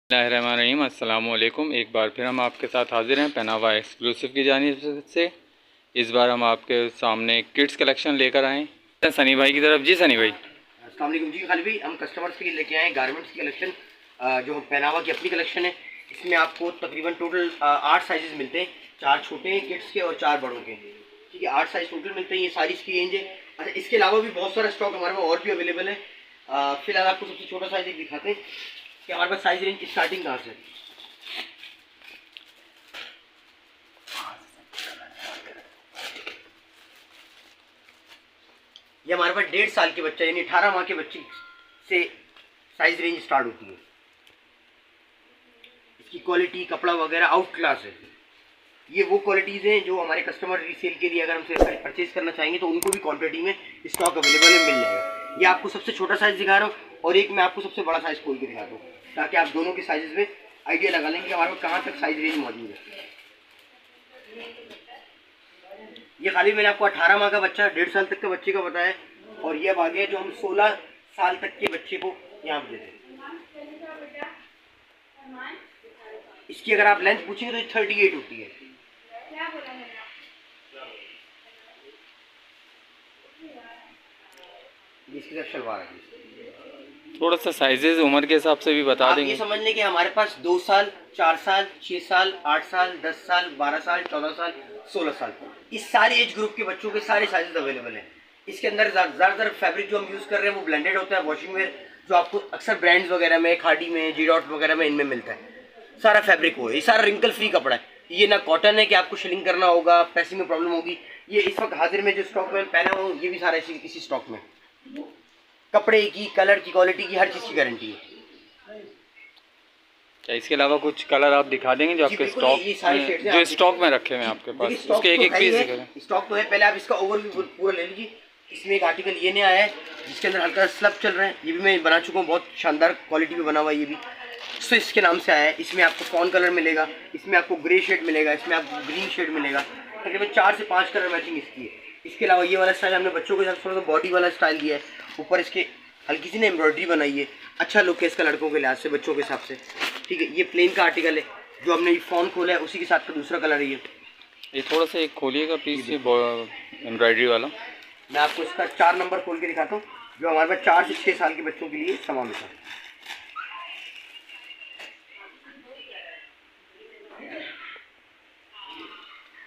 बिस्मिल्लाहिर्रहमानिर्रहीम। अस्सलाम वालेकुम। एक बार फिर हम आपके साथ हाजिर हैं पहनावा एक्सक्लूसिव की जानिब से। इस बार हम आपके सामने किड्स कलेक्शन लेकर आए हैं सनी भाई की तरफ। जी सनी भाई। अस्सलाम वालेकुम जी खाली भाई। हम कस्टमर्स के लिए लेके आए हैं गारमेंट्स की कलेक्शन, जो पहनावा की अपनी कलेक्शन है। इसमें आपको तकरीबन टोटल 8 साइजेस मिलते हैं, 4 छोटे हैं किड्स के और 4 बड़ों के। ठीक है, 8 साइज टोटल मिलते हैं। ये सारी इसकी रेंज है। अच्छा, इसके अलावा भी बहुत सारा स्टॉक हमारे पास और भी अवेलेबल है। फिलहाल आपको सबसे छोटा साइज एक दिखाते हैं कि हमारे पास साइज रेंज स्टार्टिंग कहाँ से। ये हमारे पास 1.5 साल के बच्चा यानी 18 माह के बच्चे से साइज रेंज स्टार्ट होती है। इसकी क्वालिटी कपड़ा वगैरह आउट क्लास है। ये वो क्वालिटीज़ हैं जो हमारे कस्टमर रीसेल के लिए अगर हमसे परचेज करना चाहेंगे तो उनको भी क्वांटिटी में स्टॉक अवेलेबल है, मिल जाएगा। ये आपको सबसे छोटा साइज़ दिखा रहा हूँ और एक मैं आपको सबसे बड़ा साइज़ खोल के दिखाता हूँ ताकि आप दोनों के साइजेस में आइडिया लगा लेंगे कि हमारे पास कहाँ तक साइज रेंज मौजूद है। ये खाली मैंने आपको 18 माह का बच्चा 1.5 साल तक के बच्चे का बताया और ये अब आगे जो हम 16 साल तक के बच्चे को यहाँ पर देते हैं। इसकी अगर आप लेंथ पूछेंगे तो ये 38 होती है। इसकी सब शलवार है। थोड़ा सा साइजेस उम्र के हिसाब से भी बता देंगे। ये समझ लें कि हमारे पास 2 साल 4 साल 6 साल 8 साल 10 साल 12 साल 14 साल 16 साल इस सारे एज ग्रुप के बच्चों के सारे साइजेस अवेलेबल हैं। इसके अंदर ज़्यादातर फैब्रिक जो हम यूज़ कर रहे हैं वो ब्लेंडेड होता है, वॉशिंग वेयर जो आपको अक्सर ब्रांड्स वगैरह में, खाड़ी में, जी डॉट वगैरह में इनमें मिलता है। सारा फैब्रिक हो, ये सारा रिंकल फ्री कपड़ा है। ये ना कॉटन है कि आपको शिलिंग करना होगा, पैसे में प्रॉब्लम होगी। ये इस वक्त हाजिर में जो स्टॉक में पहना हुआ हूँ ये भी सारा इसी स्टॉक में। कपड़े की, कलर की, क्वालिटी की, हर चीज़ की गारंटी है। क्या इसके अलावा कुछ कलर आप दिखा देंगे जो आपके स्टॉक जो स्टॉक में रखे हुए हैं आपके पास? उसके एक पीस दिखाएं। स्टॉक तो है, पहले आप इसका ओवरव्यू पूरा ले लीजिए। इसमें एक आर्टिकल ये नया आया है जिसके अंदर हल्का स्लब चल रहा है। ये भी मैं बना चुका हूँ, बहुत शानदार क्वालिटी में बना हुआ है। ये भी स्विस के नाम से आया है। इसमें आपको फॉन कलर मिलेगा, इसमें आपको ग्रे शेड मिलेगा, इसमें आपको ग्रीन शेड मिलेगा। तकरीबन 4 से 5 कलर मैचिंग इसकी है। इसके अलावा ये वाला स्टाइल हमने बच्चों के साथ थोड़ा सा बॉडी वाला स्टाइल दिया है। ऊपर इसके हल्की सी ने एम्ब्रॉयडरी बनाई है, अच्छा लुक है इसका लड़कों के लिहाज से, बच्चों के हिसाब से। ठीक है, ये प्लेन का आर्टिकल है। जो हमने ये फॉन खोला है उसी के साथ का दूसरा कलर है ये थोड़ा सा एक खोलिएगा प्लीज, एम्ब्रॉयडरी वाला। मैं आपको इसका 4 नंबर खोल के दिखाता हूँ जो हमारे पास 4 से 6 साल के बच्चों के लिए सामान होता है।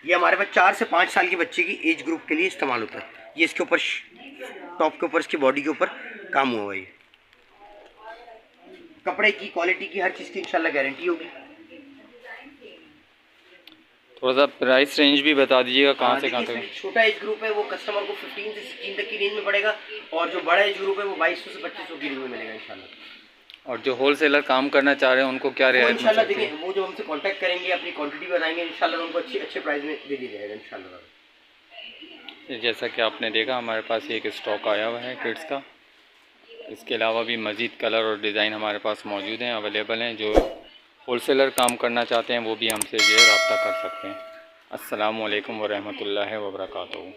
ये हमारे पास 4 से 5 साल के बच्चे की एज ग्रुप के लिए इस्तेमाल होता है। ये इसके ऊपर टॉप के ऊपर, इसकी बॉडी के ऊपर काम हुआ है। ये कपड़े की, क्वालिटी की, हर चीज़ की इंशाल्लाह गारंटी होगी। थोड़ा सा प्राइस रेंज भी बता दीजिएगा कहाँ से कहाँ तक। छोटा एज ग्रुप है वो कस्टमर को 15 से 16 तक की रेंज में पड़ेगा और जो बड़ा एज ग्रुप है वो 2200 से 2500 की रेंज में मिलेगा इंशाल्लाह। और जो होलसेलर काम करना चाह रहे हैं उनको क्या रियायत इंशाल्लाह देखिए, वो जो हमसे कांटेक्ट करेंगे, अपनी क्वांटिटी बताएंगे, इंशाल्लाह उनको अच्छे प्राइस में दे दिया जाएगा इंशाल्लाह। जैसा कि आपने देखा हमारे पास एक स्टॉक आया हुआ है किड्स का। इसके अलावा भी मज़ीद कलर और डिज़ाइन हमारे पास मौजूद हैं, अवेलेबल हैं। जो होलसेलर काम करना चाहते हैं वो भी हमसे जो है रब्ता कर सकते हैं। अस्सलामु अलैकुम व रहमतुल्लाहि व बरकातुहू।